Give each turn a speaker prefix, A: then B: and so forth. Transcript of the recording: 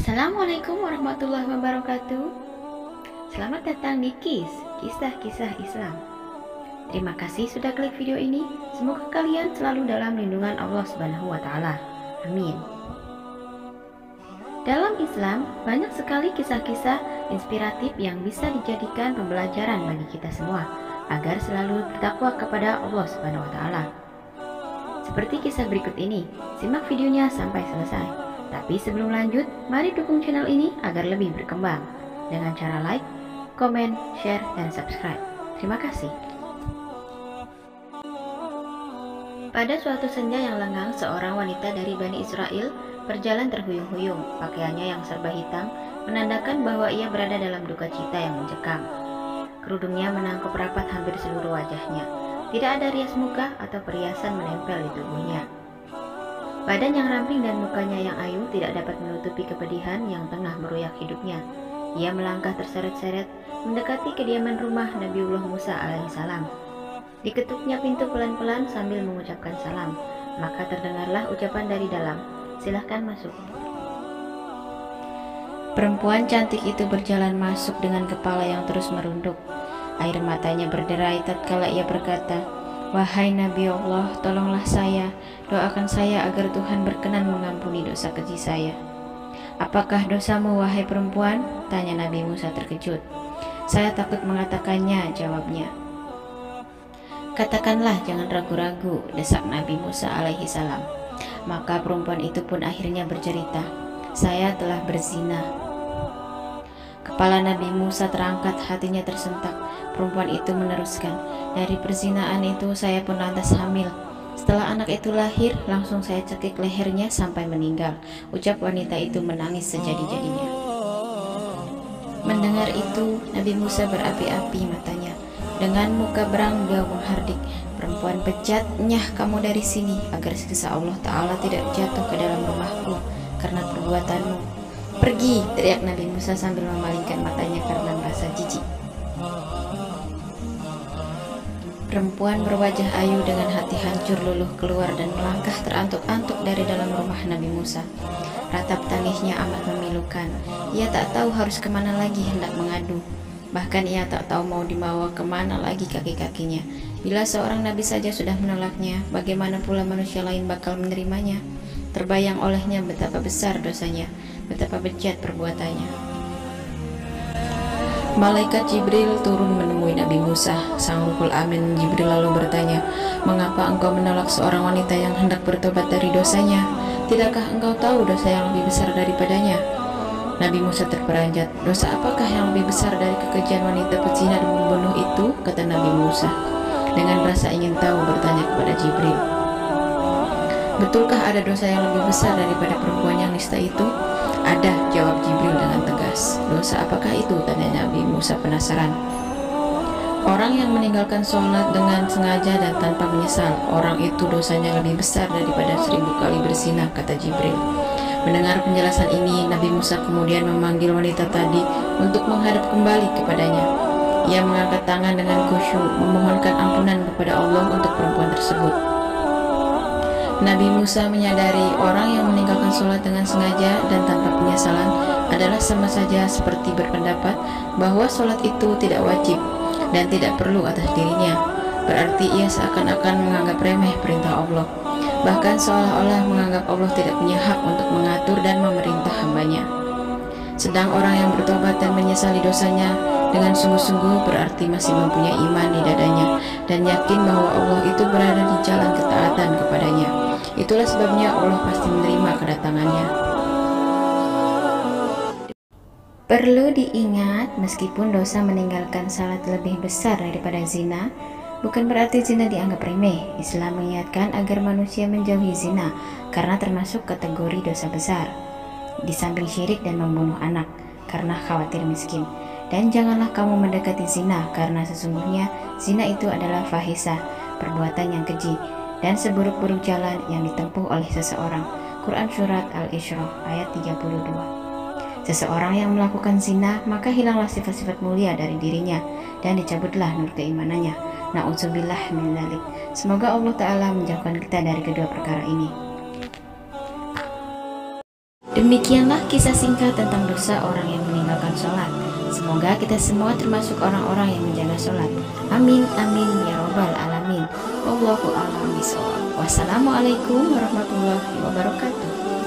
A: Assalamualaikum warahmatullahi wabarakatuh. Selamat datang di Kisah-Kisah Islam. Terima kasih sudah klik video ini. Semoga kalian selalu dalam lindungan Allah Subhanahu wa Ta'ala. Amin. Dalam Islam, banyak sekali kisah-kisah inspiratif yang bisa dijadikan pembelajaran bagi kita semua agar selalu bertakwa kepada Allah Subhanahu wa Ta'ala. Seperti kisah berikut ini, simak videonya sampai selesai. Tapi sebelum lanjut, mari dukung channel ini agar lebih berkembang dengan cara like, komen, share, dan subscribe. Terima kasih. Pada suatu senja yang lengang, seorang wanita dari Bani Israel berjalan terhuyung-huyung. Pakaiannya yang serba hitam menandakan bahwa ia berada dalam duka cita yang mencekam. Kerudungnya menangkup rapat hampir seluruh wajahnya. Tidak ada rias muka atau perhiasan menempel di tubuhnya. Badan yang ramping dan mukanya yang ayu tidak dapat menutupi kepedihan yang tengah meroyak hidupnya. Ia melangkah terseret-seret mendekati kediaman rumah Nabiullah Musa alaihissalam. Diketuknya pintu pelan-pelan sambil mengucapkan salam. Maka terdengarlah ucapan dari dalam, "Silahkan masuk." Perempuan cantik itu berjalan masuk dengan kepala yang terus merunduk. Air matanya berderai tatkala ia berkata, "Wahai Nabi Allah, tolonglah saya, doakan saya agar Tuhan berkenan mengampuni dosa keji saya." "Apakah dosamu, wahai perempuan?" tanya Nabi Musa terkejut. "Saya takut mengatakannya," jawabnya. "Katakanlah, jangan ragu-ragu," desak Nabi Musa alaihi salam. Maka perempuan itu pun akhirnya bercerita, "Saya telah berzina." Kepala Nabi Musa terangkat, hatinya tersentak. Perempuan itu meneruskan, "Dari perzinaan itu saya pun lantas hamil. Setelah anak itu lahir, langsung saya cekik lehernya sampai meninggal." Ucap wanita itu menangis sejadi-jadinya. Mendengar itu, Nabi Musa berapi-api matanya. Dengan muka berangga menghardik, "Perempuan bejat, nyah kamu dari sini, agar siksa Allah Ta'ala tidak jatuh ke dalam rumahku karena perbuatanmu. Pergi!" teriak Nabi Musa sambil memalingkan matanya karena merasa jijik. Perempuan berwajah ayu dengan hati hancur luluh keluar dan melangkah terantuk-antuk dari dalam rumah Nabi Musa. Ratap tangisnya amat memilukan. Ia tak tahu harus kemana lagi hendak mengadu. Bahkan ia tak tahu mau dibawa kemana lagi kaki-kakinya. Bila seorang nabi saja sudah menolaknya, bagaimana pula manusia lain bakal menerimanya? Terbayang olehnya betapa besar dosanya, betapa bejat perbuatannya. Malaikat Jibril turun menemui Nabi Musa. Sang Ruhul Amin Jibril lalu bertanya, "Mengapa engkau menolak seorang wanita yang hendak bertobat dari dosanya? Tidakkah engkau tahu dosa yang lebih besar daripadanya?" Nabi Musa terperanjat. "Dosa apakah yang lebih besar dari kekejian wanita pezina dan pembunuh itu?" kata Nabi Musa. Dengan rasa ingin tahu bertanya kepada Jibril, "Betulkah ada dosa yang lebih besar daripada perempuan yang nista itu?" "Ada," jawab Jibril dengan tegas. "Dosa apakah itu?" tanya Nabi Musa penasaran. "Orang yang meninggalkan sholat dengan sengaja dan tanpa menyesal, orang itu dosanya lebih besar daripada 1000 kali berzina," kata Jibril. Mendengar penjelasan ini, Nabi Musa kemudian memanggil wanita tadi untuk menghadap kembali kepadanya. Ia mengangkat tangan dengan khusyuk, memohonkan ampunan kepada Allah untuk perempuan tersebut. Nabi Musa menyadari orang yang meninggalkan sholat dengan sengaja dan tanpa penyesalan adalah sama saja seperti berpendapat bahwa sholat itu tidak wajib dan tidak perlu atas dirinya. Berarti ia seakan-akan menganggap remeh perintah Allah, bahkan seolah-olah menganggap Allah tidak punya hak untuk mengatur dan memerintah hambanya. Sedang orang yang bertobat dan menyesali dosanya dengan sungguh-sungguh berarti masih mempunyai iman di dadanya dan yakin bahwa Allah itu berada di jalan ketaatan kepadanya. Itulah sebabnya Allah pasti menerima kedatangannya. Perlu diingat, meskipun dosa meninggalkan salat lebih besar daripada zina, bukan berarti zina dianggap remeh. Islam mengingatkan agar manusia menjauhi zina karena termasuk kategori dosa besar, di samping syirik dan membunuh anak karena khawatir miskin. Dan janganlah kamu mendekati zina, karena sesungguhnya zina itu adalah fahisah, perbuatan yang keji dan seburuk-buruk jalan yang ditempuh oleh seseorang. Quran Surat Al-Isra ayat 32. Seseorang yang melakukan zina, maka hilanglah sifat-sifat mulia dari dirinya dan dicabutlah nur keimanannya. Na'udzubillah min dzalik. Semoga Allah Ta'ala menjauhkan kita dari kedua perkara ini.
B: Demikianlah kisah singkat tentang dosa orang yang meninggalkan sholat. Semoga kita semua termasuk orang-orang yang menjaga sholat. Amin, amin, ya robbal alamin. Wallahu a'lam bishawab. Wassalamualaikum warahmatullahi wabarakatuh.